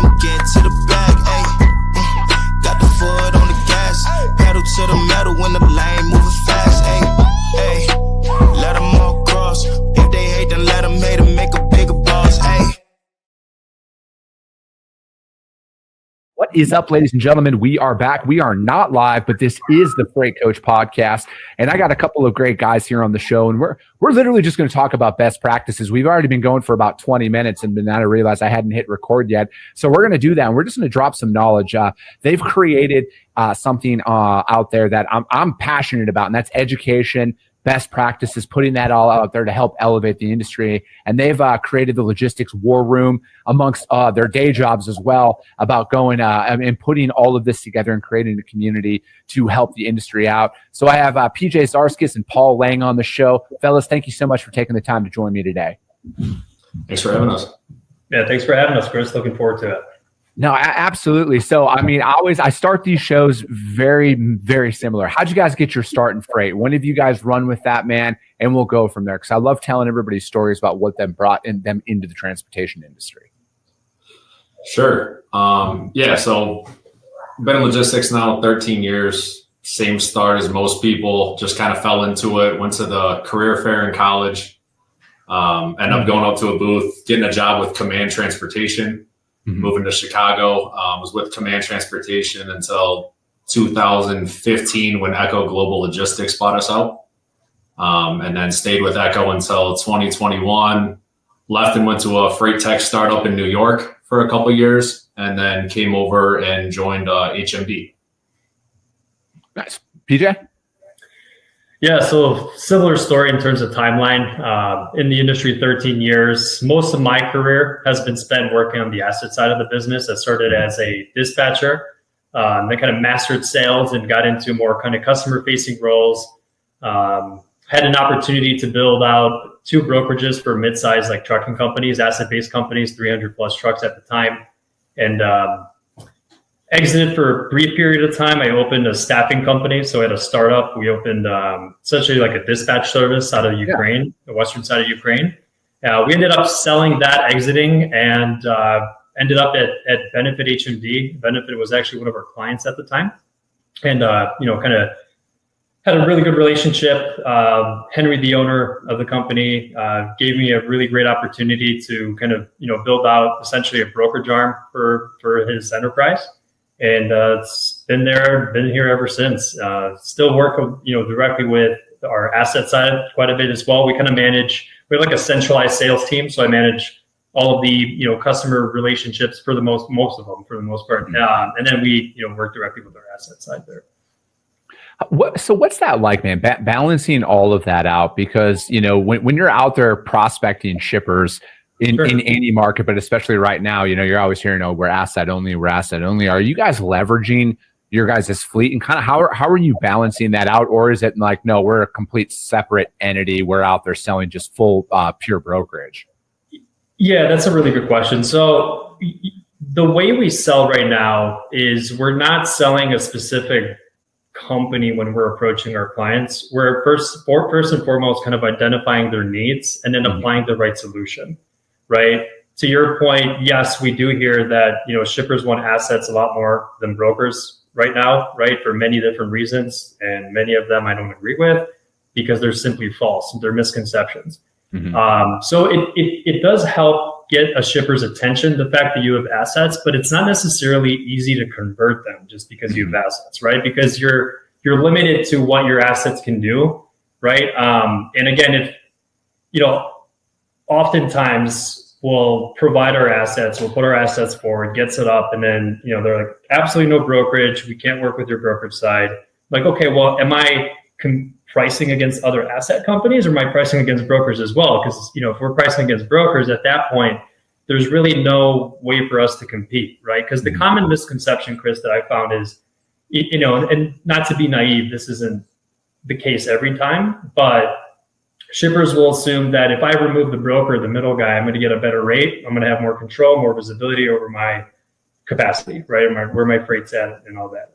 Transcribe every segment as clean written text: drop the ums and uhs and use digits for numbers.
I'm getting to the bag, ayy. Got the foot on the gas, pedal to the metal when the lane moving fast, ayy. Ayy, let them all cross. If they hate, then let them hate and make a bigger boss, ayy. What is up, ladies and gentlemen? We are back. We are not live, but this is the Freight Coach podcast. And I got a couple of great guys here on the show. And we're literally just going to talk about best practices. We've already been going for about 20 minutes, and then I realized I hadn't hit record yet. So we're going to do that. And we're just going to drop some knowledge. They've created something out there that I'm passionate about, and that's education, best practices, putting that all out there to help elevate the industry. And they've created the logistics war room amongst their day jobs as well, about going and putting all of this together and creating a community to help the industry out. So I have PJ Zarskus and Paul Lang on the show. Fellas, thank you so much for taking the time to join me today. Thanks for having us. Yeah, thanks for having us, Chris. Looking forward to it. No, absolutely. So, I mean, I start these shows very, very similar. How'd you guys get your start in freight? When did you guys run with that, man? And we'll go from there, because I love telling everybody stories about what brought them into the transportation industry. Sure. So been in logistics now 13 years. Same start as most people. Just kind of fell into it. Went to the career fair in college. Ended up going up to a booth, getting a job with Command Transportation. Moving to Chicago, was with Command Transportation until 2015 when Echo Global Logistics bought us out. And then stayed with Echo until 2021, left and went to a freight tech startup in New York for a couple of years, and then came over and joined HMD. Nice. PJ? Yeah, so similar story in terms of timeline. In the industry, 13 years. Most of my career has been spent working on the asset side of the business. I started as a dispatcher, then kind of mastered sales and got into more kind of customer-facing roles. Had an opportunity to build out 2 brokerages for mid-sized like trucking companies, asset-based companies, 300 plus trucks at the time, and exited for a brief period of time. I opened a staffing company. So I had a startup. We opened essentially like a dispatch service out of Ukraine, the western side of Ukraine. We ended up selling that, exiting, and ended up at Benefit HMD. Benefit was actually one of our clients at the time. And, kind of had a really good relationship. Henry, the owner of the company, gave me a really great opportunity to kind of, build out essentially a brokerage arm for his enterprise. And it's been here ever since. Still work, directly with our asset side quite a bit as well. We kind of manage, we have like a centralized sales team. So I manage all of the, customer relationships for most of them, for the most part. And then we, work directly with our asset side there. So what's that like, man? Balancing all of that out, because, when you're out there prospecting shippers, in any market, but especially right now, you're always hearing, we're asset only. Are you guys leveraging your guys' fleet, and kind of how are you balancing that out? Or is it like, no, we're a complete separate entity. We're out there selling just full pure brokerage? Yeah, that's a really good question. So the way we sell right now is we're not selling a specific company when we're approaching our clients. We're first and foremost kind of identifying their needs and then applying the right solution. Right. To your point, yes, we do hear that, shippers want assets a lot more than brokers right now, right? For many different reasons. And many of them I don't agree with, because they're simply false. They're misconceptions. So it does help get a shipper's attention, the fact that you have assets, but it's not necessarily easy to convert them just because you have assets, right? Because you're limited to what your assets can do, right? And again, if, oftentimes we'll provide our assets, we'll put our assets forward, get set up, and then, they're like, absolutely no brokerage. We can't work with your brokerage side. Like, okay, well, am I pricing against other asset companies, or am I pricing against brokers as well? Because, if we're pricing against brokers at that point, there's really no way for us to compete, right? Because the common misconception, Chris, that I found is, and not to be naive, this isn't the case every time, but shippers will assume that if I remove the broker, the middle guy, I'm going to get a better rate. I'm going to have more control, more visibility over my capacity, right? Where my freight's at and all that.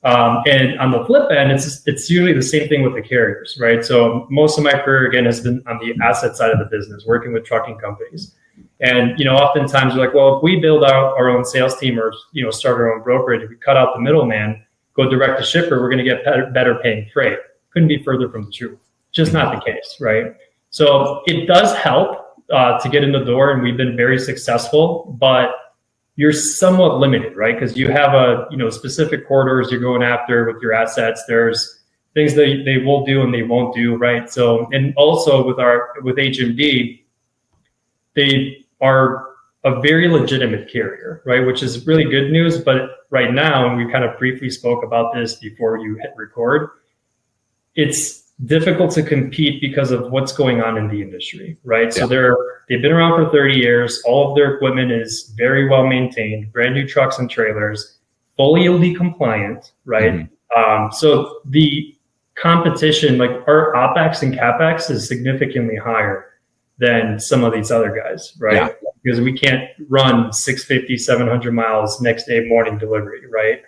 And on the flip end, it's usually the same thing with the carriers, right? So most of my career, again, has been on the asset side of the business, working with trucking companies. And, oftentimes we're like, well, if we build our own sales team or, start our own brokerage, if we cut out the middleman, go direct to shipper, we're going to get better paying freight. Couldn't be further from the truth. Just not the case, right? So it does help to get in the door, and we've been very successful, but you're somewhat limited, right? Because you have specific corridors you're going after with your assets. There's things that they will do and they won't do, right? So, and also with HMD, they are a very legitimate carrier, right? Which is really good news. But right now, and we kind of briefly spoke about this before you hit record, it's difficult to compete because of what's going on in the industry, right? Yeah. So they've been around for 30 years. All of their equipment is very well maintained, brand new trucks and trailers, fully OD compliant, right? Mm-hmm. So the competition, like our OpEx and CapEx, is significantly higher than some of these other guys, right? Yeah. Because we can't run 650, 700 miles next day morning delivery, right?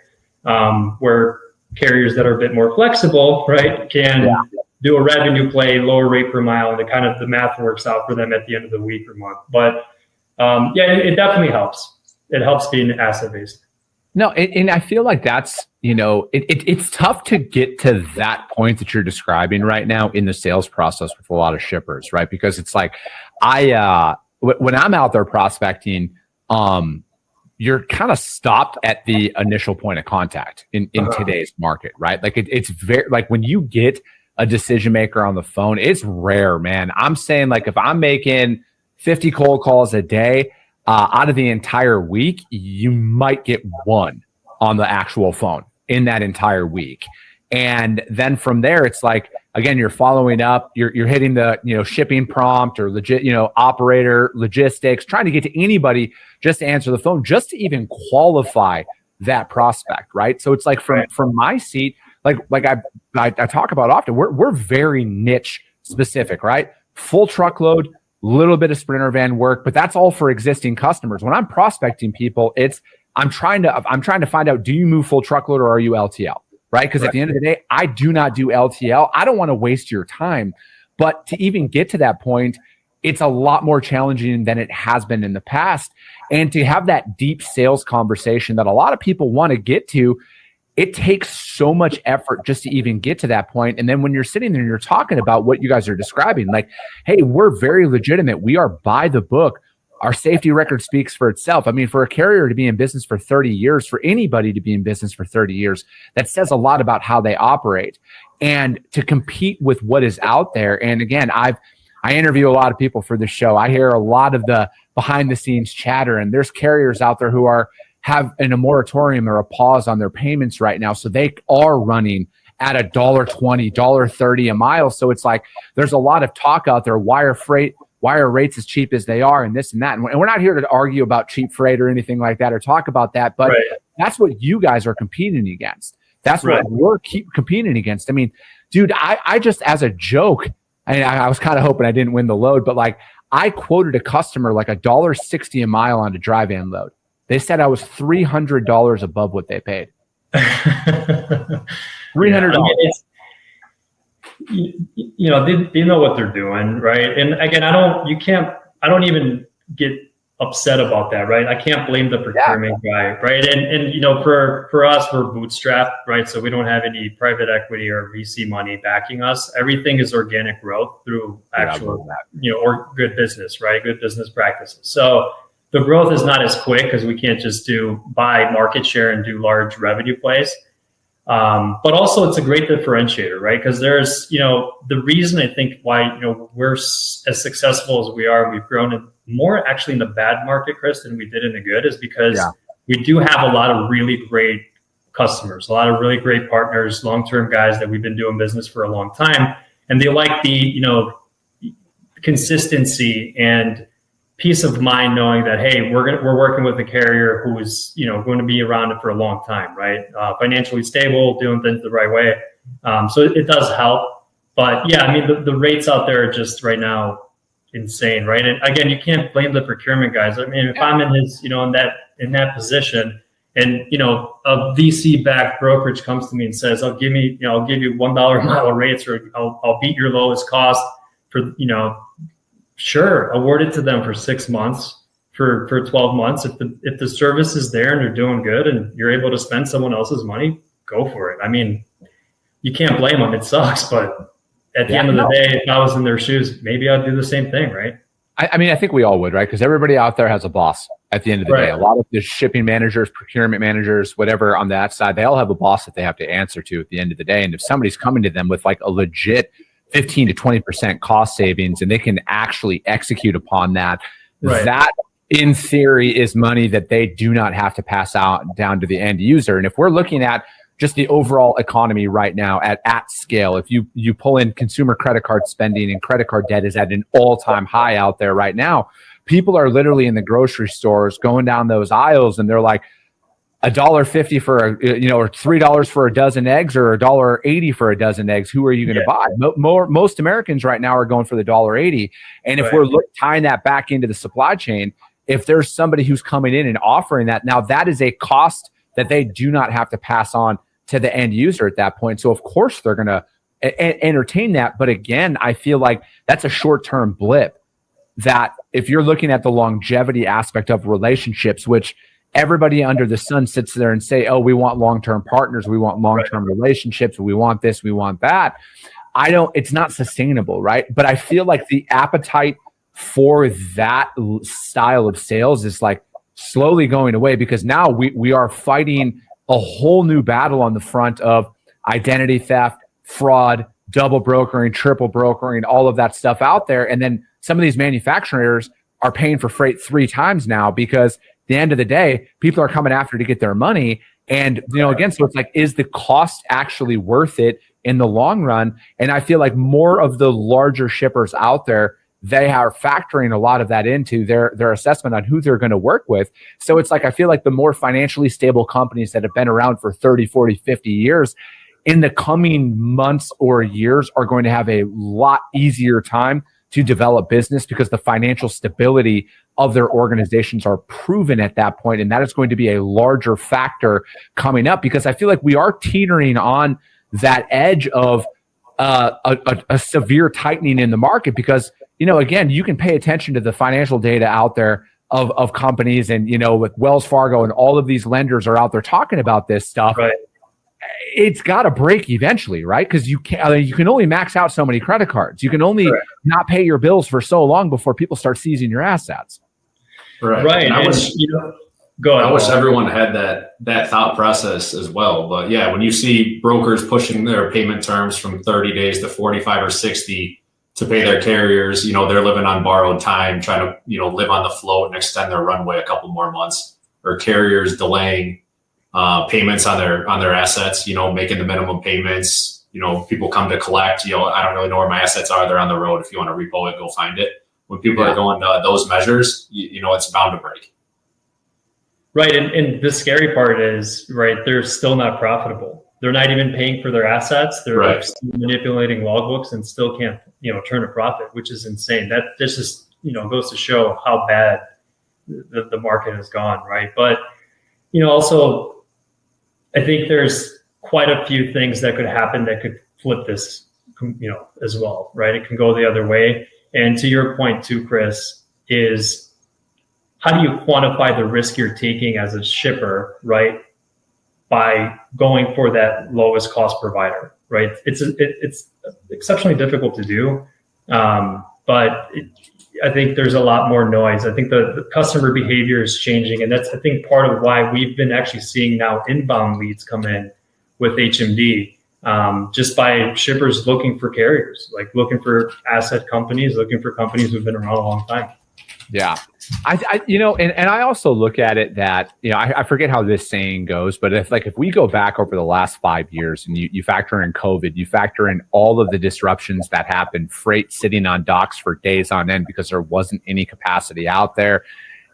Where carriers that are a bit more flexible, right, can do a revenue play, lower rate per mile, and the math works out for them at the end of the week or month. But it definitely helps. It helps being asset based. No, and I feel like that's, it's tough to get to that point that you're describing right now in the sales process with a lot of shippers, right? Because it's like, when I'm out there prospecting, you're kind of stopped at the initial point of contact in today's market, right? Like it's very, like when you get a decision maker on the phone, it's rare, man. I'm saying, like, if I'm making 50 cold calls a day, out of the entire week, you might get one on the actual phone in that entire week. And then from there, it's like, again, you're following up, you're hitting the, shipping prompt or legit, operator, logistics, trying to get to anybody just to answer the phone, just to even qualify that prospect, right? So it's like from my seat, like I talk about often, we're very niche specific, right? Full truckload, little bit of Sprinter van work, but that's all for existing customers. When I'm prospecting people, I'm trying to find out, do you move full truckload or are you LTL? Right? Because at the end of the day, I do not do LTL. I don't want to waste your time. But to even get to that point, it's a lot more challenging than it has been in the past. And to have that deep sales conversation that a lot of people want to get to, it takes so much effort just to even get to that point. And then when you're sitting there and you're talking about what you guys are describing, like, hey, we're very legitimate. We are by the book. Our safety record speaks for itself. I mean, for a carrier to be in business for 30 years, for anybody to be in business for 30 years, that says a lot about how they operate. And to compete with what is out there. And again, I interview a lot of people for this show. I hear a lot of the behind the scenes chatter, and there's carriers out there who have a moratorium or a pause on their payments right now. So they are running at $1.20, $1.30 a mile. So it's like, there's a lot of talk out there. Why are rates as cheap as they are, and this and that? And we're not here to argue about cheap freight or anything like that or talk about that, but that's what you guys are competing against. That's what we're competing against. I mean, dude, I just, as a joke, I was kind of hoping I didn't win the load, but like, I quoted a customer like $1.60 a mile on a dry van load. They said I was $300 above what they paid. $300. They know what they're doing, right? And again, I don't even get upset about that, right? I can't blame the procurement guy, right? And for us, we're bootstrapped, right? So we don't have any private equity or VC money backing us. Everything is organic growth through actual, or good business, right? Good business practices. So the growth is not as quick because we can't just buy market share and do large revenue plays. But also it's a great differentiator, right? Because there's, the reason I think why, we're as successful as we are, we've grown more actually in the bad market, Chris, than we did in the good, is because we do have a lot of really great customers, a lot of really great partners, long-term guys that we've been doing business for a long time. And they like the, consistency and peace of mind knowing that, hey, we're working with a carrier who is, going to be around for a long time, right? Financially stable, doing things the right way. So it does help. But yeah, I mean, the rates out there are just right now insane, right? And again, you can't blame the procurement guys. I mean, if I'm in his, in that position, and a VC-backed brokerage comes to me and says, I'll give you $1 a mile rates, or I'll beat your lowest cost for, sure, award it to them for 6 months, for 12 months. If the service is there and they're doing good and you're able to spend someone else's money, go for it. I mean, you can't blame them. It sucks, but at the end of the day, if I was in their shoes, maybe I'd do the same thing, right? I mean, I think we all would, right? Because everybody out there has a boss at the end of the day. A lot of the shipping managers, procurement managers, whatever on that side, they all have a boss that they have to answer to at the end of the day. And if somebody's coming to them with like a legit 15 to 20% cost savings and they can actually execute upon that, that in theory is money that they do not have to pass out down to the end user. And if we're looking at just the overall economy right now at scale, if you pull in consumer credit card spending, and credit card debt is at an all-time high out there right now, people are literally in the grocery stores going down those aisles and they're like, $1.50 for or $3 for a dozen eggs, or $1.80 for a dozen eggs. Who are you going to buy? Most Americans right now are going for the $1.80. And if we're tying that back into the supply chain, if there's somebody who's coming in and offering that, now that is a cost that they do not have to pass on to the end user at that point. So of course they're going to entertain that. But again, I feel like that's a short-term blip. That if you're looking at the longevity aspect of relationships, which everybody under the sun sits there and say, oh, we want long-term partners, we want long-term relationships, we want this, we want that. It's not sustainable, right? But I feel like the appetite for that style of sales is like slowly going away, because now we are fighting a whole new battle on the front of identity theft, fraud, double brokering, triple brokering, all of that stuff out there. And then some of these manufacturers are paying for freight 3 times now, because at the end of the day, people are coming after to get their money. And, again, so it's like, is the cost actually worth it in the long run? And I feel like more of the larger shippers out there, they are factoring a lot of that into their assessment on who they're going to work with. So it's like, I feel like the more financially stable companies that have been around for 30, 40, 50 years in the coming months or years are going to have a lot easier time to develop business, because the financial stability of their organizations are proven at that point. And that is going to be a larger factor coming up, because I feel like we are teetering on that edge of a severe tightening in the market, because, again, you can pay attention to the financial data out there of companies, and, with Wells Fargo and all of these lenders are out there talking about this stuff. Right. It's got to break eventually, right? Because you can only max out so many credit cards. You can only not pay your bills for so long before people start seizing your assets. Right. And I wish everyone had that thought process as well. But yeah, when you see brokers pushing their payment terms from 30 days to 45 or 60 to pay their carriers, they're living on borrowed time, trying to, live on the float and extend their runway a couple more months, or carriers delaying payments on their assets, making the minimum payments. People come to collect, I don't really know where my assets are. They're on the road. If you want to repo it, go find it. When people are going to those measures, it's bound to break. Right. And the scary part is, they're still not profitable. They're not even paying for their assets. They're still manipulating logbooks and still can't, turn a profit, which is insane. That this just, goes to show how bad the market has gone. Right. But, also, I think there's quite a few things that could happen that could flip this, as well. Right. It can go the other way. And to your point too, Chris, is how do you quantify the risk you're taking as a shipper, right? By going for that lowest cost provider, right? It's exceptionally difficult to do, but I think there's a lot more noise. I think the customer behavior is changing, and that's, I think, part of why we've been actually seeing now inbound leads come in with HMD, just by shippers looking for carriers, like looking for asset companies, looking for companies who've been around a long time. Yeah. And I also look at it that, I forget how this saying goes, but if we go back over the last 5 years and you factor in COVID, you factor in all of the disruptions that happened, freight sitting on docks for days on end because there wasn't any capacity out there.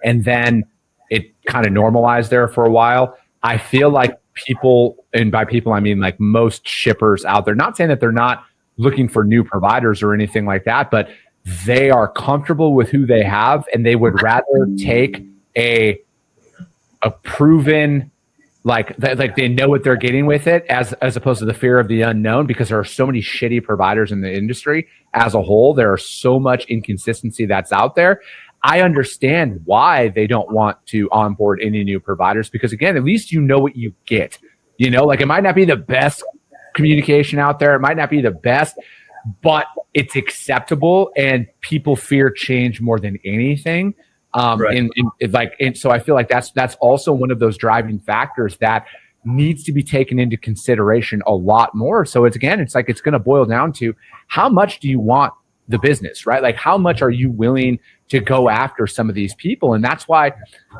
And then it kind of normalized there for a while. I feel like people, and by people, I mean like most shippers out there, not saying that they're not looking for new providers or anything like that, but they are comfortable with who they have, and they would rather take a proven, like they know what they're getting with it, as opposed to the fear of the unknown, because there are so many shitty providers in the industry as a whole. There are so much inconsistency that's out there. I understand why they don't want to onboard any new providers, because again, at least you know what you get. Like it might not be the best communication out there. It might not be the best, but it's acceptable, and people fear change more than anything. Right. And so I feel like that's also one of those driving factors that needs to be taken into consideration a lot more. So it's going to boil down to how much do you want the business, right? Like how much are you willing to go after some of these people? And that's why,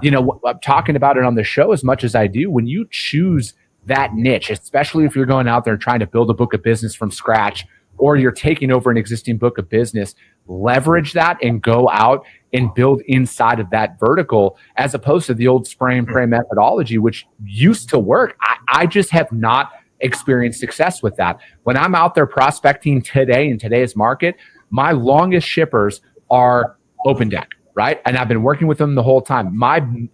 I'm talking about it on the show as much as I do. When you choose that niche, especially if you're going out there and trying to build a book of business from scratch, or you're taking over an existing book of business, leverage that and go out and build inside of that vertical, as opposed to the old spray and pray methodology, which used to work. I just have not experienced success with that. When I'm out there prospecting today in today's market, my longest shippers are Open Deck, right? And I've been working with them the whole time.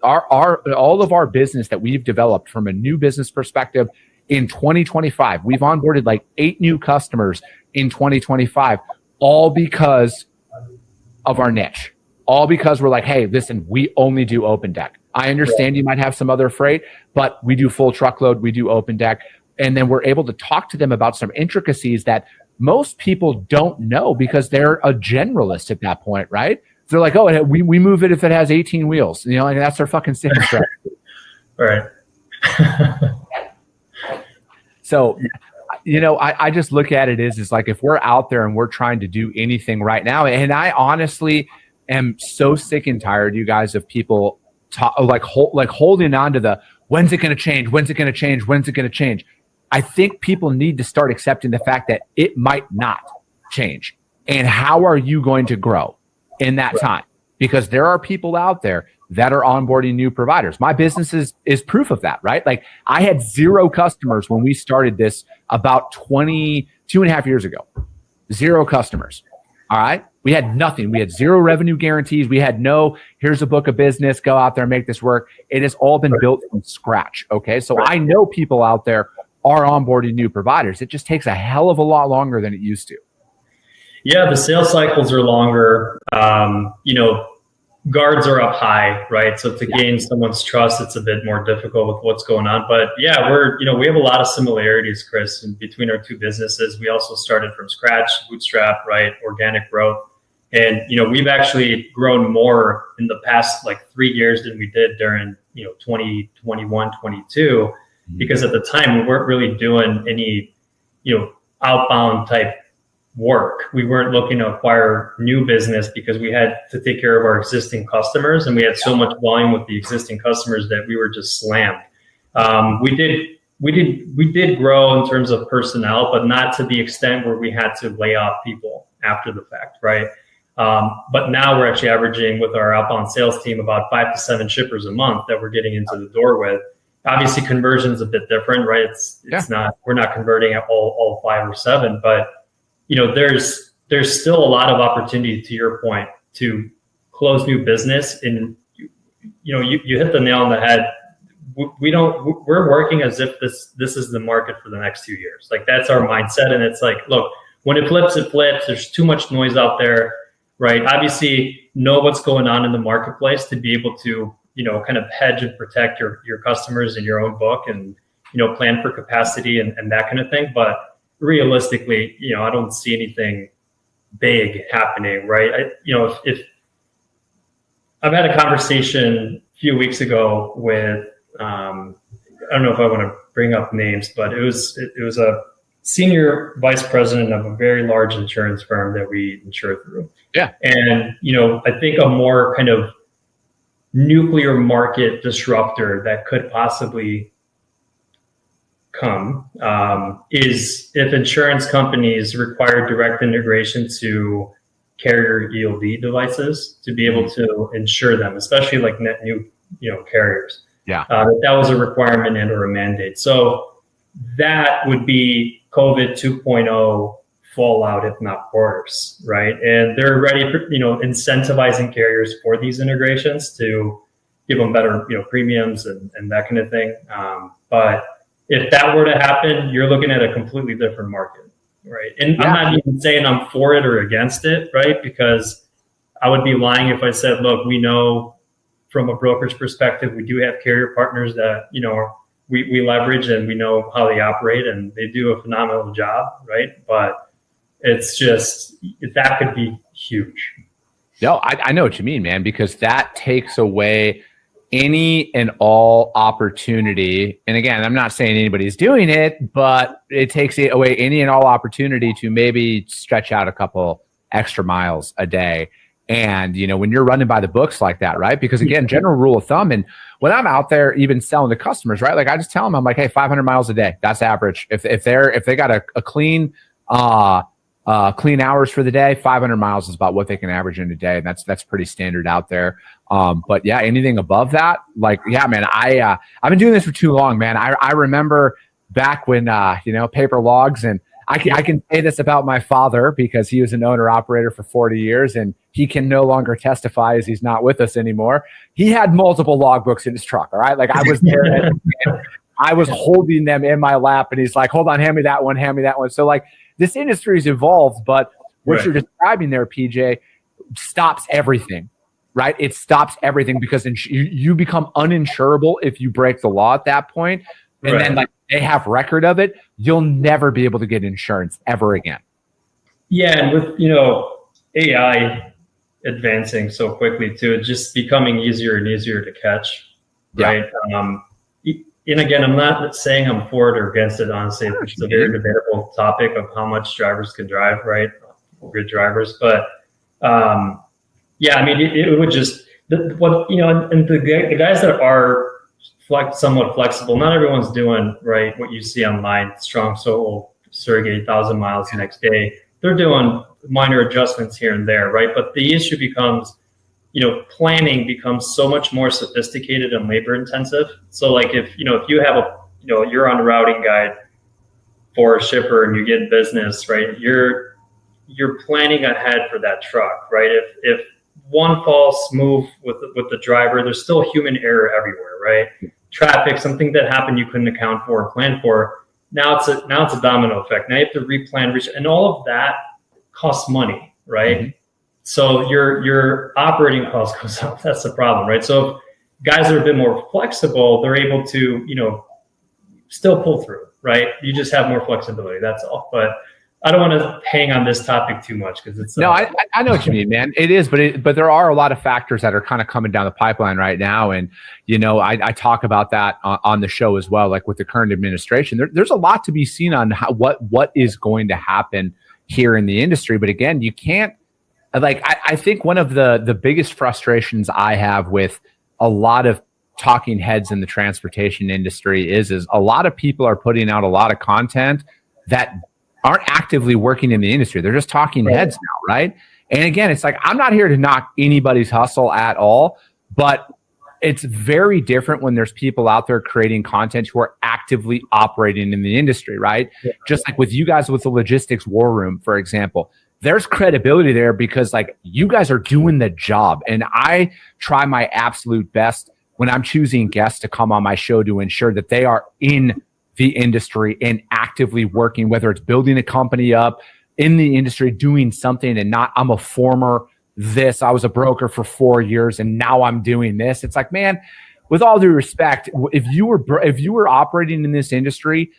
All of our business that we've developed from a new business perspective in 2025, we've onboarded like 8 new customers in 2025, all because of our niche, all because we're like, hey, listen, we only do Open Deck. I understand you might have some other freight, but we do full truckload, we do Open Deck. And then we're able to talk to them about some intricacies that most people don't know, because they're a generalist at that point, right? They're like, oh, we move it if it has 18 wheels. Like that's their fucking sales strategy. Right. So, I just look at it as like, if we're out there and we're trying to do anything right now, and I honestly am so sick and tired, you guys, of people holding on to the, when's it going to change? When's it going to change? When's it going to change? I think people need to start accepting the fact that it might not change. And how are you going to grow in that time? Because there are people out there that are onboarding new providers. My business is proof of that, right? Like I had 0 customers when we started this about 2.5 years ago. 0 customers. All right. We had nothing. We had 0 revenue guarantees. We had no, here's a book of business, go out there and make this work. It has all been built from scratch. Okay. So I know people out there are onboarding new providers. It just takes a hell of a lot longer than it used to. Yeah, the sales cycles are longer. Guards are up high, right? So to gain someone's trust, it's a bit more difficult with what's going on. But yeah, we have a lot of similarities, Chris, in between our two businesses. We also started from scratch, bootstrap, right? Organic growth. And, we've actually grown more in the past 3 years than we did during, 2021, 22, because at the time we weren't really doing any, outbound type work. We weren't looking to acquire new business because we had to take care of our existing customers, and we had so much volume with the existing customers that we were just slammed. We did grow in terms of personnel, but not to the extent where we had to lay off people after the fact, right? But now we're actually averaging with our outbound sales team about 5 to 7 shippers a month that we're getting into the door with. Obviously, conversion is a bit different, right? We're not converting at all 5 or 7, but there's still a lot of opportunity, to your point, to close new business. And you hit the nail on the head. We're working as if this is the market for the next 2 years. Like that's our mindset. And it's like, look, when it flips, it flips. There's too much noise out there, right? Obviously, know what's going on in the marketplace to be able to kind of hedge and protect your customers in your own book, and plan for capacity and that kind of thing. But realistically, I don't see anything big happening, right? If I've had a conversation a few weeks ago with, I don't know if I want to bring up names, but it was a senior vice president of a very large insurance firm that we insure through. Yeah. And, I think a more kind of nuclear market disruptor that could possibly come is if insurance companies require direct integration to carrier ELD devices to be able to insure them, especially like net new carriers. Yeah, that was a requirement and or a mandate. So that would be COVID 2.0 fallout, if not worse, right? And they're already incentivizing carriers for these integrations to give them better premiums and that kind of thing. But if that were to happen, you're looking at a completely different market, right? And I'm not even saying I'm for it or against it, right? Because I would be lying if I said, look, we know from a brokerage perspective, we do have carrier partners that, we leverage and we know how they operate and they do a phenomenal job, right? But it's just, that could be huge. No, I know what you mean, man, because that takes away any and all opportunity. And again, I'm not saying anybody's doing it, but it takes away any and all opportunity to maybe stretch out a couple extra miles a day. And, when you're running by the books like that, right? Because again, general rule of thumb. And when I'm out there even selling to customers, right? Like I just tell them, I'm like, hey, 500 miles a day, that's average. If they got a clean hours for the day, 500 miles is about what they can average in a day. And that's pretty standard out there. But yeah, anything above that, like, yeah, man, I've been doing this for too long, man. I remember back when, paper logs, and I can say this about my father because he was an owner operator for 40 years and he can no longer testify as he's not with us anymore. He had multiple logbooks in his truck. All right. Like I was there and I was holding them in my lap and he's like, hold on, hand me that one. So like this industry's evolved, but what you're describing there, PJ, stops everything, right? It stops everything because you become uninsurable if you break the law at that point. And then like they have record of it, you'll never be able to get insurance ever again. Yeah, and with AI advancing so quickly too, it's just becoming easier and easier to catch, right? Yeah. And again, I'm not saying I'm for it or against it. Honestly, it's a very debatable topic of how much drivers can drive, right? Good drivers, but yeah, I mean, it would just and the guys that are somewhat flexible. Not everyone's doing right what you see online. Strong soul surrogate 1,000 miles the next day. They're doing minor adjustments here and there, right? But the issue becomes, planning becomes so much more sophisticated and labor intensive. So like if you have you're on a routing guide for a shipper and you get business, right? You're planning ahead for that truck, right? If one false move with the driver, there's still human error everywhere, right? Traffic, something that happened you couldn't account for or plan for. Now it's a domino effect. Now you have to replan, and all of that costs money, right? Mm-hmm. So your operating cost goes up. That's the problem, right? So if guys are a bit more flexible, they're able to, still pull through, right? You just have more flexibility. That's all. But I don't want to hang on this topic too much because it's no. I know what you mean, man. It is, but there are a lot of factors that are kind of coming down the pipeline right now, and I talk about that on the show as well. Like with the current administration, there's a lot to be seen on what is going to happen here in the industry. But again, you can't. Like I think one of the biggest frustrations I have with a lot of talking heads in the transportation industry is a lot of people are putting out a lot of content that aren't actively working in the industry. They're just talking heads now, right? And again, it's like, I'm not here to knock anybody's hustle at all, but it's very different when there's people out there creating content who are actively operating in the industry, right? Yeah. Just like with you guys with the logistics war room, for example, there's credibility there because like you guys are doing the job. And I try my absolute best when I'm choosing guests to come on my show to ensure that they are in the industry and actively working, whether it's building a company up in the industry, doing something and not, I'm a former this, I was a broker for 4 years and now I'm doing this. It's like, man, with all due respect, if you were operating in this industry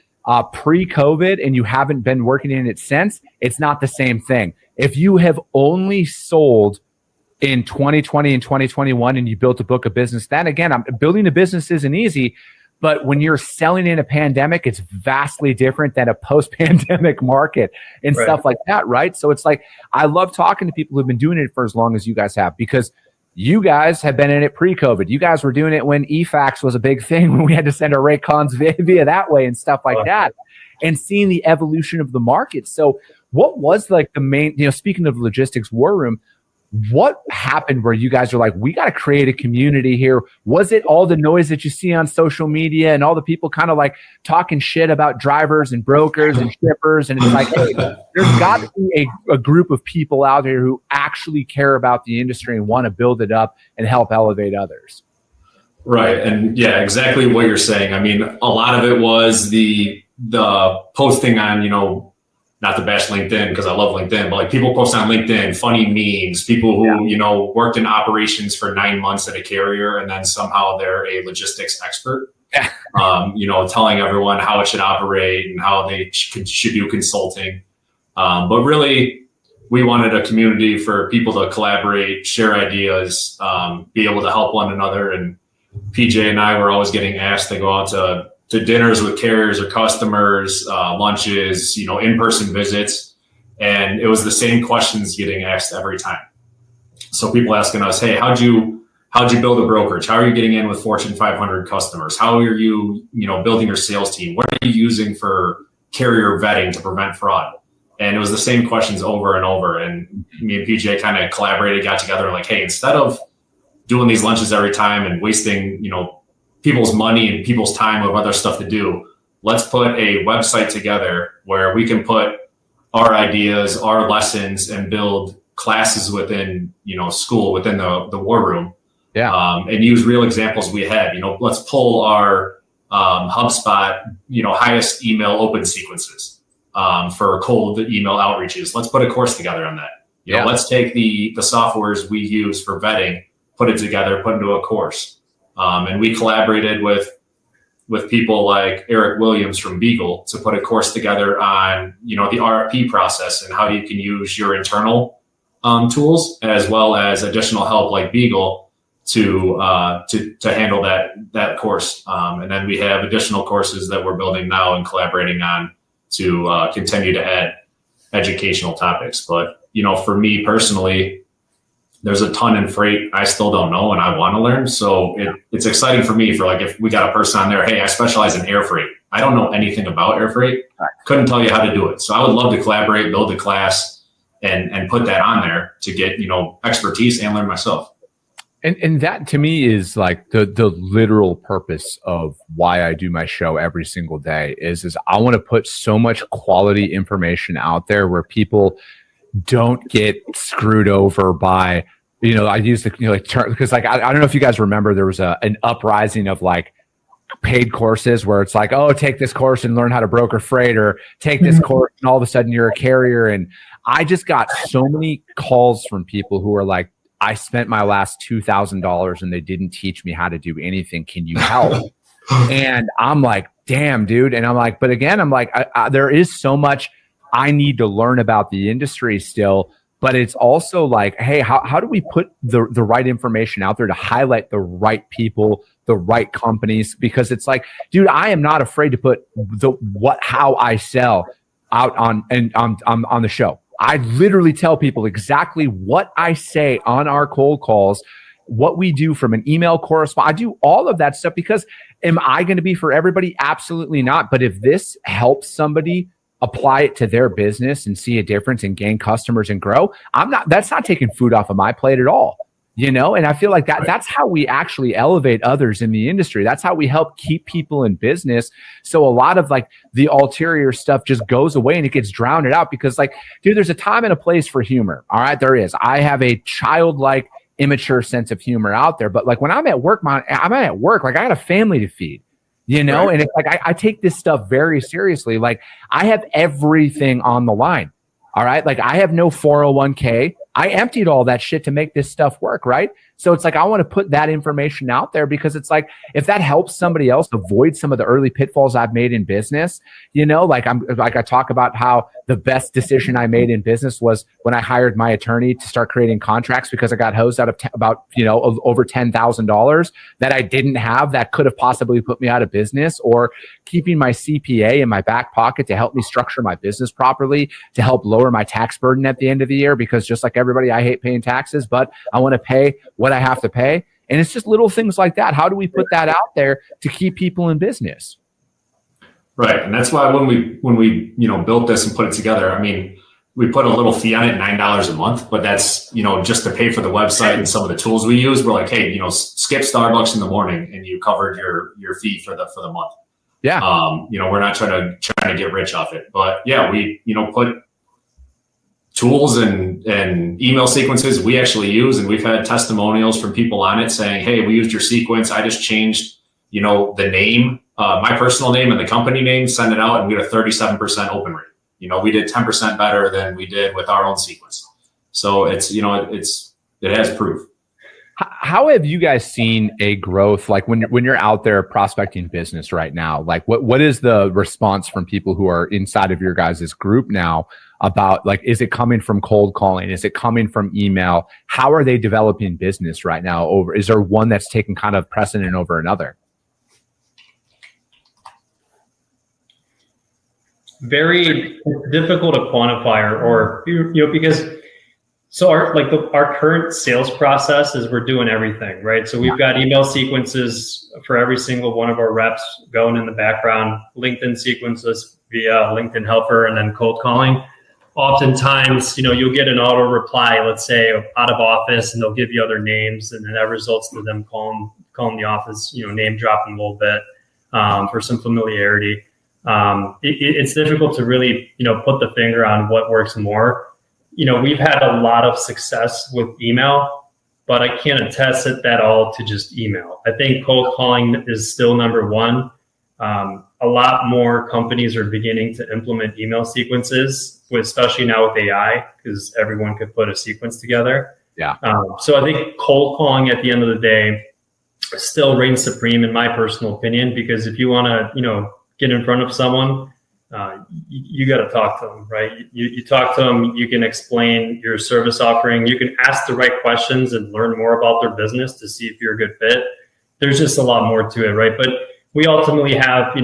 pre-COVID and you haven't been working in it since, it's not the same thing. If you have only sold in 2020 and 2021 and you built a book of business, then again, building a business isn't easy. But when you're selling in a pandemic, it's vastly different than a post-pandemic market and stuff like that, right? So it's like, I love talking to people who've been doing it for as long as you guys have, because you guys have been in it pre-COVID. You guys were doing it when eFax was a big thing, when we had to send our rate cons via that way and stuff like that, and seeing the evolution of the market. So what was like the main, speaking of logistics war room, what happened where you guys are like, we got to create a community here? Was it all the noise that you see on social media and all the people kind of like talking shit about drivers and brokers and shippers? And it's like, hey, there's got to be a group of people out there who actually care about the industry and want to build it up and help elevate others. Right. And yeah, exactly what you're saying. I mean, a lot of it was the posting on, not to bash LinkedIn because I love LinkedIn, but like people post on LinkedIn, funny memes, people who, you know, worked in operations for 9 months at a carrier and then somehow they're a logistics expert, you know, telling everyone how it should operate and how they should do consulting. But really, we wanted a community for people to collaborate, share ideas, be able to help one another. And PJ and I were always getting asked to go out to dinners with carriers or customers, lunches, you know, in-person visits. And it was the same questions getting asked every time. So people asking us, hey, how'd you build a brokerage? How are you getting in with Fortune 500 customers? How are you, you know, building your sales team? What are you using for carrier vetting to prevent fraud? And it was the same questions over and over. And me and PJ kind of collaborated, got together and like, hey, instead of doing these lunches every time and wasting, you know, people's money and people's time of other stuff to do, let's put a website together where we can put our ideas, our lessons, and build classes within, you know, school, within the war room. Yeah. And use real examples we had. You know, let's pull our HubSpot, you know, highest email open sequences for cold email outreaches. Let's put a course together on that. You know, let's take the softwares we use for vetting, put it together, put into a course. And we collaborated with people like Eric Williams from Beagle to put a course together on, you know, the RFP process and how you can use your internal tools as well as additional help like Beagle to handle that course. And then we have additional courses that we're building now and collaborating on to continue to add educational topics. But, you know, for me personally, there's a ton in freight I still don't know and I want to learn. So it's exciting for me for like, if we got a person on there, hey, I specialize in air freight. I don't know anything about air freight. Couldn't tell you how to do it. So I would love to collaborate, build a class and put that on there to get, you know, expertise and learn myself. And that to me is like the literal purpose of why I do my show every single day is I want to put so much quality information out there where people don't get screwed over by, you know, I use the, you know, like term, because like, I don't know if you guys remember, there was an uprising of like paid courses where it's like, oh, take this course and learn how to broker freight, or take this course and all of a sudden you're a carrier. And I just got so many calls from people who are like, I spent my last $2,000 and they didn't teach me how to do anything. Can you help? And I'm like, damn, dude. And I'm like, but again, I'm like, there is so much I need to learn about the industry still, but it's also like, hey, how do we put the right information out there to highlight the right people, the right companies? Because it's like, dude, I am not afraid to put how I sell out on the show. I literally tell people exactly what I say on our cold calls, what we do from an email correspondence. I do all of that stuff because am I going to be for everybody? Absolutely not. But if this helps somebody apply it to their business and see a difference and gain customers and grow, that's not taking food off of my plate at all. You know, and I feel like that's how we actually elevate others in the industry. That's how we help keep people in business. So a lot of like the ulterior stuff just goes away and it gets drowned out because like, dude, there's a time and a place for humor. All right, there is. I have a childlike, immature sense of humor out there. But like when I'm at work, like I got a family to feed. You know, and it's like I take this stuff very seriously. Like I have everything on the line. All right. Like I have no 401k. I emptied all that shit to make this stuff work. Right. So it's like, I want to put that information out there because it's like, if that helps somebody else avoid some of the early pitfalls I've made in business, you know, like I talk about how the best decision I made in business was when I hired my attorney to start creating contracts because I got hosed out of about, you know, over $10,000 that I didn't have that could have possibly put me out of business, or keeping my CPA in my back pocket to help me structure my business properly, to help lower my tax burden at the end of the year, because just like everybody, I hate paying taxes, but I want to pay what I have to pay. And it's just little things like that. How do we put that out there to keep people in business? Right. And that's why when we, you know, built this and put it together, I mean, we put a little fee on it, $9 a month, but that's, you know, just to pay for the website and some of the tools we use. We're like, hey, you know, skip Starbucks in the morning and you covered your fee for the month. Yeah. You know, we're not trying to get rich off it, but yeah, we, you know, put tools and email sequences we actually use. And we've had testimonials from people on it saying, hey, we used your sequence. I just changed, the name, my personal name and the company name, send it out, and we had a 37% open rate. we did 10% better than we did with our own sequence. So it has proof. How have you guys seen a growth, like when you're out there prospecting business right now? Like what is the response from people who are inside of your guys' group now about, like, is it coming from cold calling? Is it coming from email? How are they developing business right now? Is there one that's taking kind of precedent over another? Very difficult to quantify or because so our current sales process is we're doing everything, right? So we've got email sequences for every single one of our reps going in the background, LinkedIn sequences via LinkedIn Helper, and then cold calling. Oftentimes, you'll get an auto reply, let's say out of office, and they'll give you other names, and then that results to them calling the office, name dropping a little bit for some familiarity. It's difficult to really, put the finger on what works more. We've had a lot of success with email, but I can't attest that all to just email. I think cold calling is still number one. A lot more companies are beginning to implement email sequences, especially now with AI, because everyone could put a sequence together. Yeah. So I think cold calling at the end of the day still reigns supreme in my personal opinion, because if you want to, get in front of someone, you got to talk to them, right? You talk to them, you can explain your service offering, you can ask the right questions and learn more about their business to see if you're a good fit. There's just a lot more to it, right? But we ultimately have,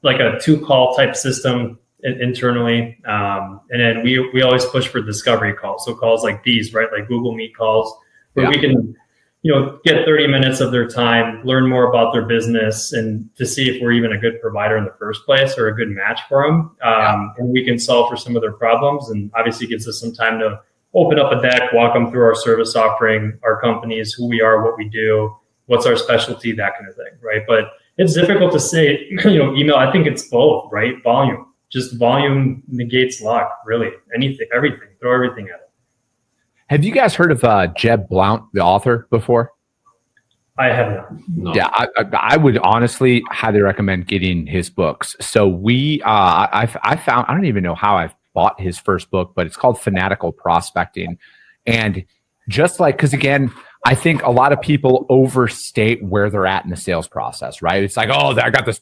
like a 2-call type system internally. And then we always push for discovery calls. So calls like these, right? Like Google Meet calls where we can, get 30 minutes of their time, learn more about their business, and to see if we're even a good provider in the first place or a good match for them. And we can solve for some of their problems, and obviously gives us some time to open up a deck, walk them through our service offering, our companies, who we are, what we do, what's our specialty, that kind of thing, right? But it's difficult to say, email. I think it's both, right? Volume negates luck, really. Everything, throw everything at it. Have you guys heard of Jeb Blount, the author, before? I have not. No. Yeah, I would honestly highly recommend getting his books. So I found, I don't even know how I bought his first book, but it's called Fanatical Prospecting. And just like, because again, I think a lot of people overstate where they're at in the sales process, right? It's like, oh, I got this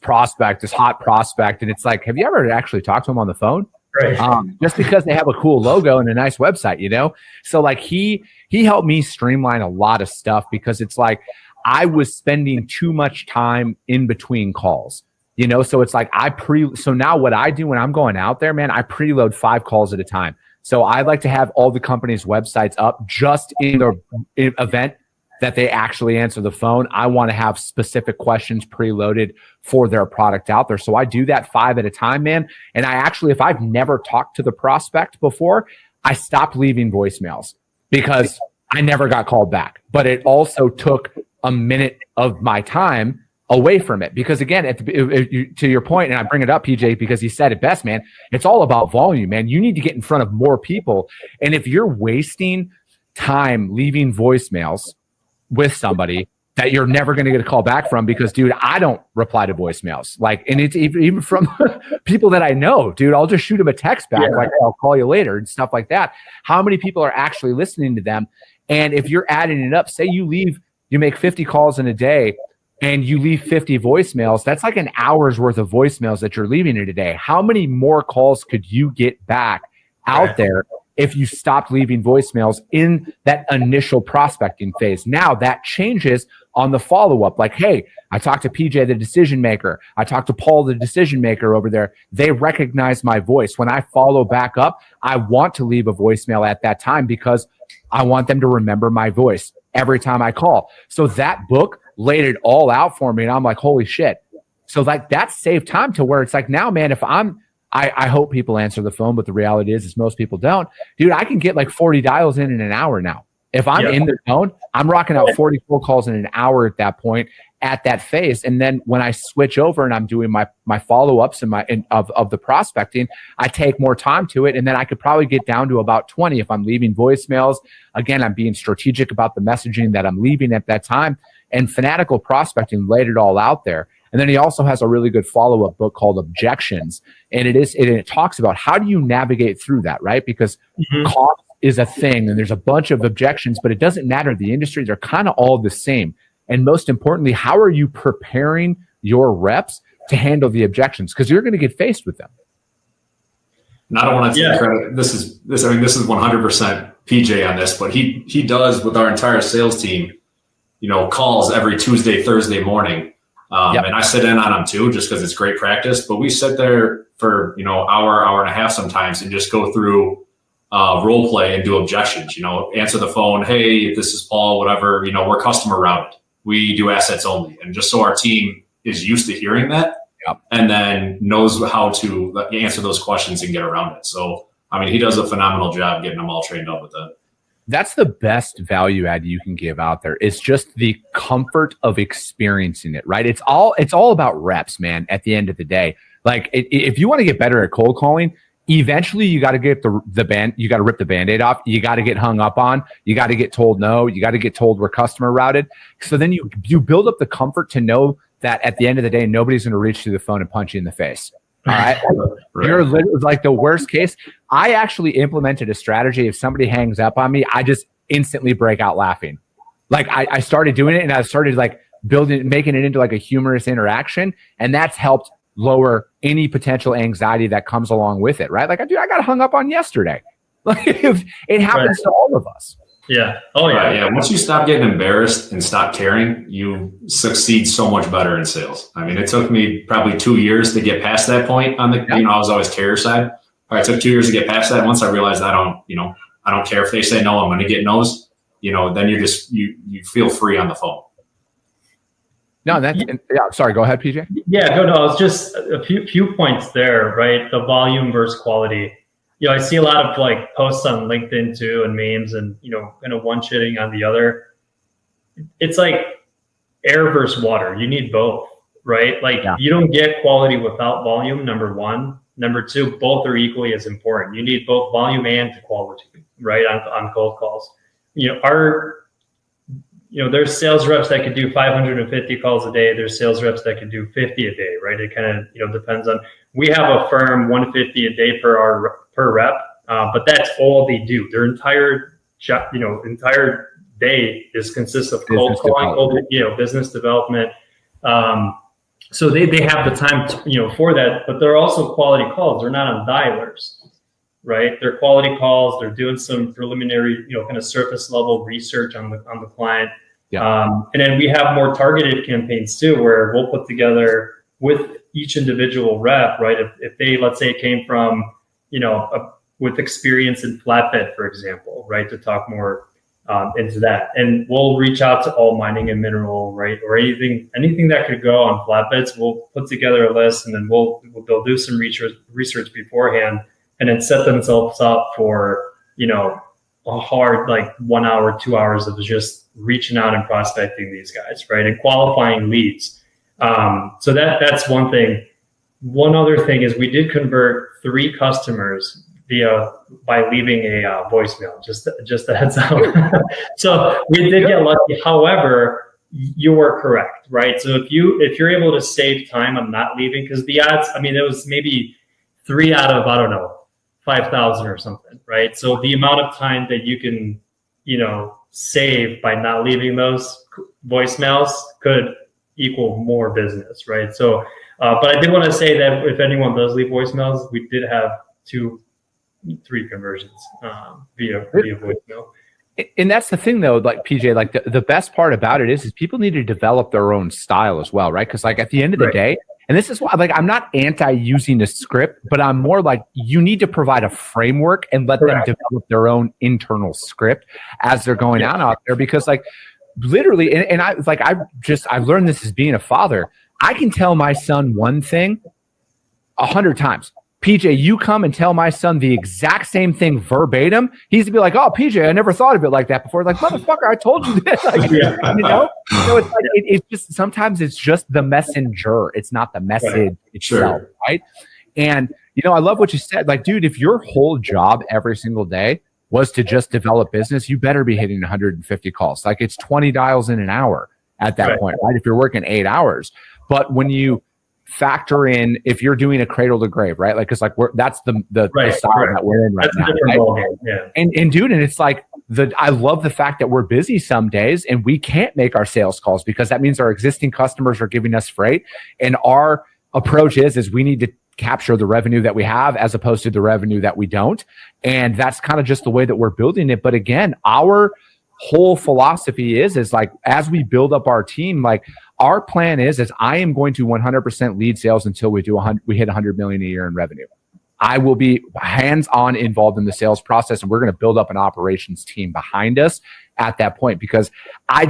hot prospect. And it's like, have you ever actually talked to him on the phone? Right. Just because they have a cool logo and a nice website, So like he helped me streamline a lot of stuff, because it's like I was spending too much time in between calls, So it's like so now what I do when I'm going out there, man, I preload 5 calls at a time. So I like to have all the company's websites up just in the event that they actually answer the phone. I want to have specific questions preloaded for their product out there. So I do that 5 at a time, man. And I actually, if I've never talked to the prospect before, I stopped leaving voicemails because I never got called back. But it also took a minute of my time away from it. Because again, to your point, and I bring it up, PJ, because he said it best, man, it's all about volume, man. You need to get in front of more people. And if you're wasting time leaving voicemails with somebody that you're never going to get a call back from, because dude, I don't reply to voicemails. And it's even from people that I know, dude, I'll just shoot them a text back, like, I'll call you later and stuff like that. How many people are actually listening to them? And if you're adding it up, say you make 50 calls in a day and you leave 50 voicemails, that's like an hour's worth of voicemails that you're leaving in a day. How many more calls could you get back out there if you stopped leaving voicemails in that initial prospecting phase? Now that changes on the follow-up. Like, hey, I talked to PJ, the decision maker. I talked to Paul, the decision maker over there. They recognize my voice. When I follow back up, I want to leave a voicemail at that time because I want them to remember my voice every time I call. So that book laid it all out for me. And I'm like, holy shit. So like that saved time to where it's like, now, man, if I hope people answer the phone, but the reality is most people don't. Dude, I can get like 40 dials in an hour now. If I'm in the zone, I'm rocking out 44 calls in an hour at that point, at that phase. And then when I switch over and I'm doing my follow-ups of the prospecting, I take more time to it. And then I could probably get down to about 20 if I'm leaving voicemails. Again, I'm being strategic about the messaging that I'm leaving at that time. And Fanatical Prospecting laid it all out there. And then he also has a really good follow-up book called Objections. And it talks about how do you navigate through that, right? Because cost is a thing and there's a bunch of objections, but it doesn't matter. The industries are kind of all the same. And most importantly, how are you preparing your reps to handle the objections? Because you're going to get faced with them. And I don't want to take credit. This is 100% PJ on this, but he does with our entire sales team, calls every Tuesday, Thursday morning. And I sit in on them too, just because it's great practice. But we sit there for, hour and a half sometimes and just go through role play and do objections, answer the phone. Hey, this is Paul, whatever, we're customer routed. We do assets only. And just so our team is used to hearing that and then knows how to answer those questions and get around it. So, he does a phenomenal job getting them all trained up with that. That's the best value add you can give out there. It's just the comfort of experiencing it, right? It's all about reps, man, at the end of the day. Like if you want to get better at cold calling, eventually you got to get you got to rip the Band-Aid off. You got to get hung up on. You got to get told no. You got to get told we're customer routed. So then you build up the comfort to know that at the end of the day, nobody's going to reach through the phone and punch you in the face. All right. Right. You're literally like the worst case. I actually implemented a strategy. If somebody hangs up on me, I just instantly break out laughing. Like I started doing it and I started like making it into like a humorous interaction. And that's helped lower any potential anxiety that comes along with it. Right. Like I got hung up on yesterday. Like it happens to all of us. Yeah. Oh yeah. Yeah. Once you stop getting embarrassed and stop caring, you succeed so much better in sales. It took me probably 2 years to get past that point on the, I was always carrier side. It took 2 years to get past that. Once I realized I don't care if they say no, I'm going to get no's, then you're just, you feel free on the phone. No, sorry. Go ahead, PJ. Yeah, no, it's just a few points there, right? The volume versus quality. I see a lot of like posts on LinkedIn too and memes and, kind of one shitting on the other. It's like air versus water. You need both, right? Like you don't get quality without volume, number one. Number two, both are equally as important. You need both volume and quality, right? On cold calls. There's sales reps that could do 550 calls a day. There's sales reps that can do 50 a day, right? It kind of, depends on, we have a firm 150 a day per rep, but that's all they do. Their entire job, entire day consists of cold calling, business development. So they have the time, for that, but they're also quality calls. They're not on dialers, right? They're quality calls. They're doing some preliminary, kind of surface level research on the client. Yeah. And then we have more targeted campaigns too, where we'll put together with each individual rep, right? If they, let's say, came from, with experience in flatbed, for example, right? To talk more into that. And we'll reach out to all mining and mineral, right? Or anything that could go on flatbeds. We'll put together a list and then they'll do some research beforehand and then set themselves up for, a hard, like 1 hour, 2 hours of just reaching out and prospecting these guys, right? And qualifying leads. So that's one thing. One other thing is we did convert 3 customers by leaving a voicemail, just a heads up. So we did get lucky. However, you were correct, right? So if you're able to save time on not leaving, because the odds, it was maybe 3 out of, 5,000 or something, right? So the amount of time that you can, save by not leaving those voicemails could equal more business, right? So, but I did want to say that if anyone does leave voicemails, we did have 2-3 conversions via voicemail. And that's the thing though, like PJ, like the best part about it is people need to develop their own style as well, right? Because like at the end of the day, and this is why, like, I'm not anti using a script, but I'm more like you need to provide a framework and let them develop their own internal script as they're going out there. Because like literally, and I've learned this as being a father. I can tell my son one thing 100 times. PJ, you come and tell my son the exact same thing verbatim. He's to be like, "Oh, PJ, I never thought of it like that before." Like, motherfucker, I told you this. Like, it's like it's just sometimes it's just the messenger. It's not the message itself, right? And I love what you said. Like, dude, if your whole job every single day was to just develop business, you better be hitting 150 calls. Like, it's 20 dials in an hour at that point, right? If you're working 8 hours. But when you factor in, if you're doing a cradle to grave, right? Like, it's like that's the style that we're in right now. Right? Yeah. And dude, and it's like I love the fact that we're busy some days and we can't make our sales calls because that means our existing customers are giving us freight. And our approach is we need to capture the revenue that we have as opposed to the revenue that we don't. And that's kind of just the way that we're building it. But again, our whole philosophy is like, as we build up our team, like our plan is I am going to 100% lead sales until we hit 100 million a year in revenue. I will be hands-on involved in the sales process, and we're going to build up an operations team behind us at that point, because I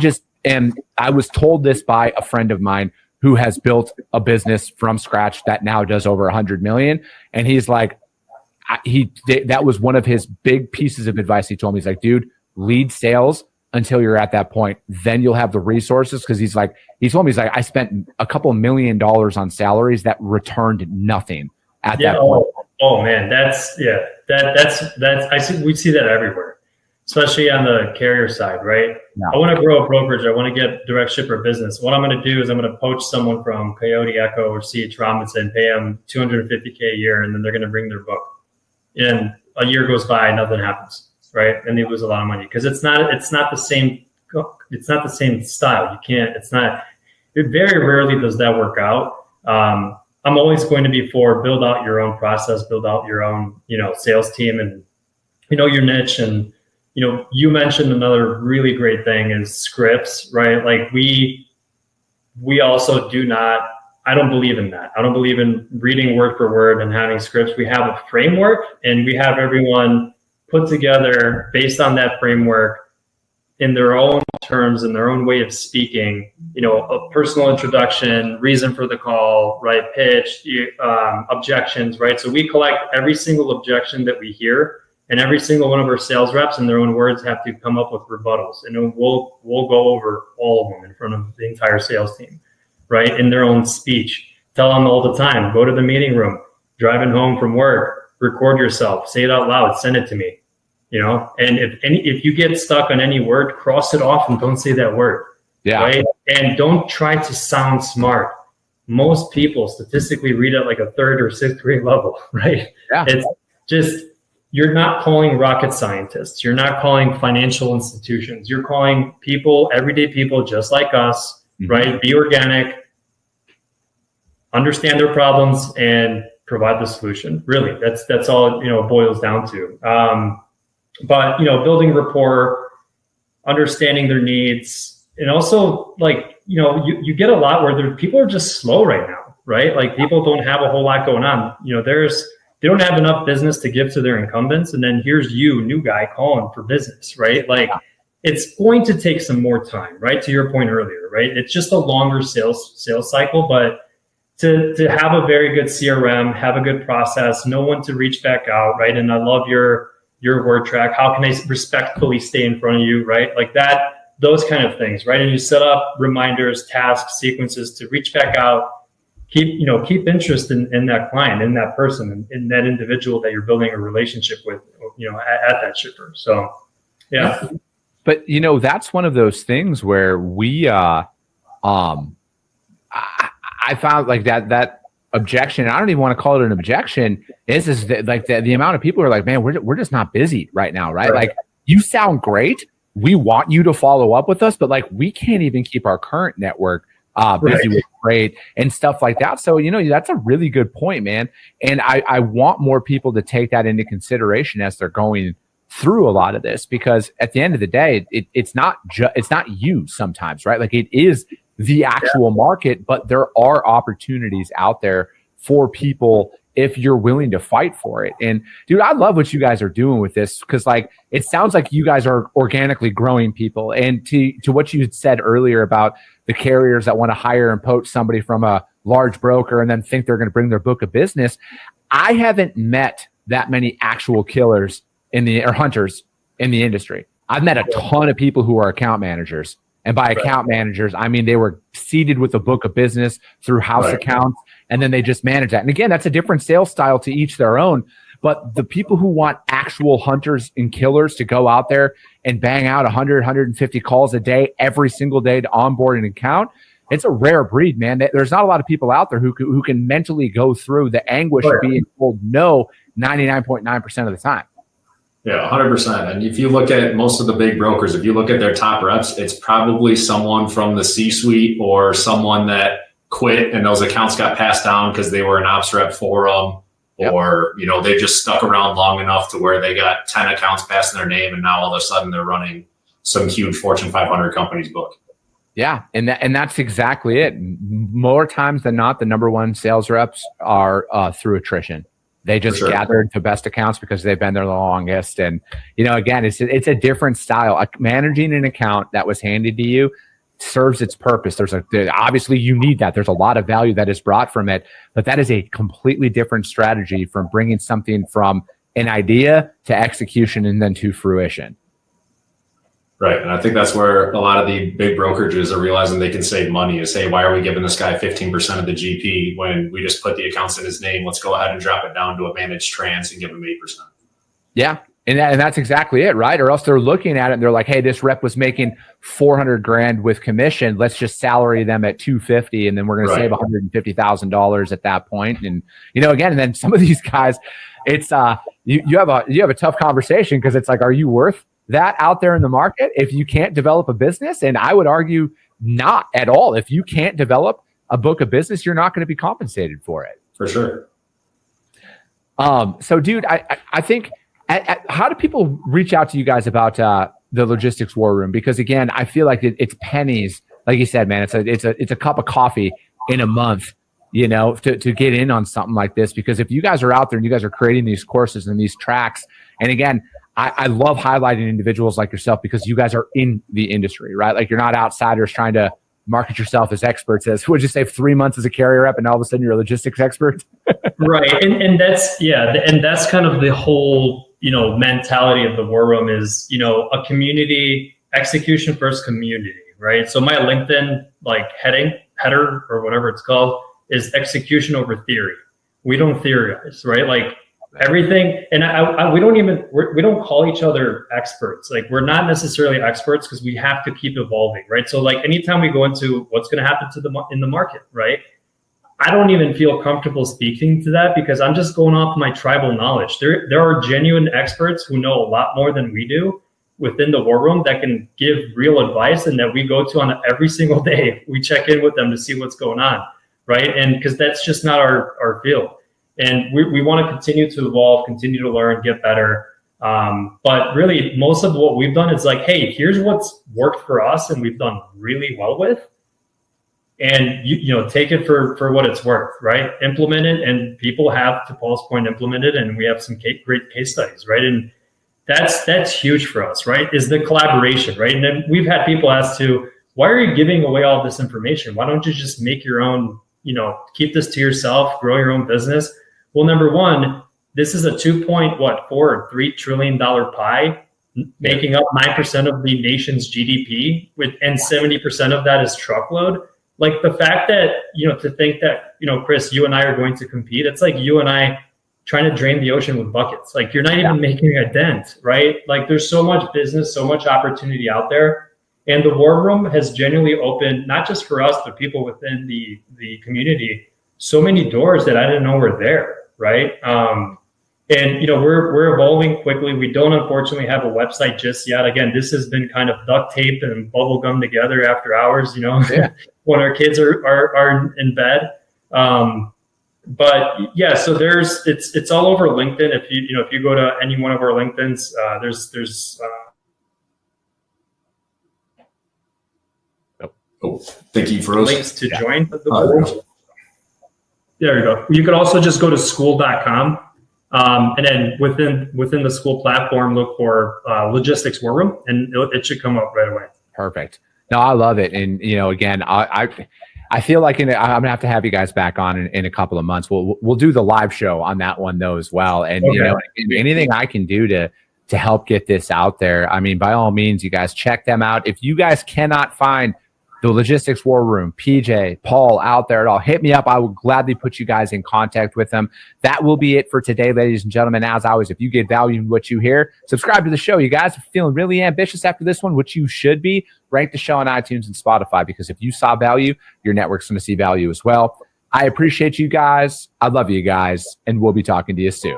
was told this by a friend of mine who has built a business from scratch that now does over 100 million. And he's like, that was one of his big pieces of advice he told me. He's like, dude, lead sales until you're at that point. Then you'll have the resources. Cause he told me, I spent a couple $1 million on salaries that returned nothing at that point. Oh man, we see that everywhere, especially on the carrier side, right? Yeah. I want to grow a brokerage. I want to get direct shipper business. What I'm going to do is I'm going to poach someone from Coyote, Echo, or C.H. Robinson, pay them $250K a year, and then they're going to bring their book. And a year goes by, nothing happens, right? And they lose a lot of money because it's not the same. It's not the same style. You can't. It very rarely does that work out. I'm always going to be for build out your own process, build out your own, sales team, and your niche. And you mentioned another really great thing is scripts, right? Like we also I don't believe in that. I don't believe in reading word for word and having scripts. We have a framework, and we have everyone put together based on that framework in their own terms, in their own way of speaking, a personal introduction, reason for the call, right? Pitch, objections, right? So we collect every single objection that we hear, and every single one of our sales reps in their own words have to come up with rebuttals. And we'll go over all of them in front of the entire sales team, right? In their own speech. Tell them all the time, go to the meeting room, driving home from work, record yourself, say it out loud, send it to me. And if you get stuck on any word, cross it off and don't say that word. Yeah. Right. And don't try to sound smart. Most people statistically read at like a 3rd or 6th grade level, right? Yeah. It's just, you're not calling rocket scientists. You're not calling financial institutions. You're calling people, everyday people just like us, right? Be organic, understand their problems, and provide the solution. Really, that's all it boils down to. But building rapport, understanding their needs, and also you get a lot where people are just slow right now, right? Like people don't have a whole lot going on. They don't have enough business to give to their incumbents, and then here's you, new guy, calling for business, right? Like it's going to take some more time, right? To your point earlier, right? It's just a longer sales cycle, but to have a very good CRM, have a good process, know when to reach back out, right? And I love your word track. How can I respectfully stay in front of you, right? Like that, those kind of things, right? And you set up reminders, tasks, sequences to reach back out, keep interest in that client, in that person, in that individual that you're building a relationship with, at that shipper. So, yeah. But, that's one of those things where we, I found like that objection. I don't even want to call it an objection. Is that, like the amount of people who are like, man, we're just not busy right now, right? Like you sound great. We want you to follow up with us, but like we can't even keep our current network busy with freight and stuff like that. So that's a really good point, man. And I want more people to take that into consideration as they're going through a lot of this, because at the end of the day, it's not you sometimes, right? Like it is the actual market, but there are opportunities out there for people if you're willing to fight for it. And dude, I love what you guys are doing with this, because like it sounds like you guys are organically growing people. And to what you had said earlier about the carriers that want to hire and poach somebody from a large broker and then think they're going to bring their book of business, I haven't met that many actual killers or hunters in the industry. I've met a ton of people who are account managers. And by account managers, I mean they were seeded with a book of business through house accounts, and then they just manage that. And again, that's a different sales style, to each their own. But the people who want actual hunters and killers to go out there and bang out 100, 150 calls a day, every single day to onboard an account, it's a rare breed, man. There's not a lot of people out there who can mentally go through the anguish of being told no 99.9% of the time. Yeah, 100%. And if you look at most of the big brokers, if you look at their top reps, it's probably someone from the C-suite or someone that quit and those accounts got passed down because they were an ops rep for them. Yep. Or, they just stuck around long enough to where they got 10 accounts passing their name and now all of a sudden they're running some huge Fortune 500 company's book. Yeah, and that's exactly it. More times than not, the number one sales reps are through attrition. They just gathered the best accounts because they've been there the longest. And, again, it's a different style. Managing an account that was handed to you serves its purpose. Obviously you need that. There's a lot of value that is brought from it, but that is a completely different strategy from bringing something from an idea to execution and then to fruition. Right. And I think that's where a lot of the big brokerages are realizing they can save money is, hey, why are we giving this guy 15% of the GP when we just put the accounts in his name? Let's go ahead and drop it down to a managed trans and give him 8%. Yeah. And that's exactly it, right? Or else they're looking at it and they're like, hey, this rep was making $400,000 with commission. Let's just salary them at $250,000 and then we're going to save $150,000 at that point. And, again, and then some of these guys, it's you have a tough conversation because it's like, are you worth that out there in the market if you can't develop a business? And I would argue not at all. If you can't develop a book of business, you're not going to be compensated for it. For sure. So dude, I think how do people reach out to you guys about the logistics war room? Because again, I feel like it's pennies. Like you said, man, it's a cup of coffee in a month, to get in on something like this. Because if you guys are out there and you guys are creating these courses and these tracks, and again, I love highlighting individuals like yourself because you guys are in the industry, right? Like you're not outsiders trying to market yourself as experts. Would you say 3 months as a carrier rep and all of a sudden you're a logistics expert? Right. And that's kind of the whole, mentality of the war room is, a community execution first community, right? So my LinkedIn header or whatever it's called is execution over theory. We don't theorize, right? Like everything. And we don't call each other experts. Like we're not necessarily experts because we have to keep evolving, right? So like anytime we go into what's going to happen in the market, right? I don't even feel comfortable speaking to that because I'm just going off my tribal knowledge. There are genuine experts who know a lot more than we do within the war room that can give real advice and that we go to on every single day. We check in with them to see what's going on, right? And because that's just not our field. And we want to continue to evolve, continue to learn, get better. But really, most of what we've done is like, hey, here's what's worked for us and we've done really well with. And you take it for what it's worth, right? Implement it, and people have, to Paul's point, implemented, and we have some great case studies, right? And that's huge for us, right? Is the collaboration, right? And then we've had people ask too, why are you giving away all this information? Why don't you just make your own, keep this to yourself, grow your own business? Well, number one, this is a $3 trillion pie, making up 9% of the nation's GDP, and 70% of that is truckload. Like the fact that, to think that, Chris, you and I are going to compete, it's like you and I trying to drain the ocean with buckets. Like you're not even making a dent, right? Like there's so much business, so much opportunity out there. And the war room has genuinely opened, not just for us, but people within the community, so many doors that I didn't know were there, right? And we're evolving quickly. We don't unfortunately have a website just yet. Again, this has been kind of duct tape and bubble gum together after hours, when our kids are in bed. But yeah, so it's all over LinkedIn. If you go to any one of our LinkedIns, there's thank you for links to join the board. There you go. You could also just go to school.com. And then within the school platform, look for logistics war room, and it should come up right away. Perfect. No, I love it. And, again, I feel like I'm going to have you guys back on in a couple of months. We'll do the live show on that one though as well. And, anything I can do to help get this out there. I mean, by all means, you guys check them out. If you guys cannot find the Logistics War Room, PJ, Paul out there at all, hit me up. I will gladly put you guys in contact with them. That will be it for today, ladies and gentlemen. As always, if you get value in what you hear, subscribe to the show. You guys are feeling really ambitious after this one, which you should be. Rank the show on iTunes and Spotify, because if you saw value, your network's going to see value as well. I appreciate you guys. I love you guys, and we'll be talking to you soon.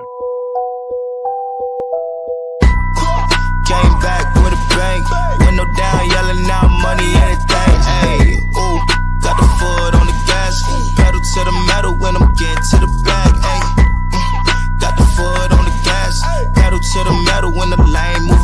Came back with a bang, window down, yelling out money, anything. Hey, ooh, got the foot on the gas, pedal to the metal when I'm getting to the bag. Hey, got the foot on the gas, pedal to the metal when the lane moves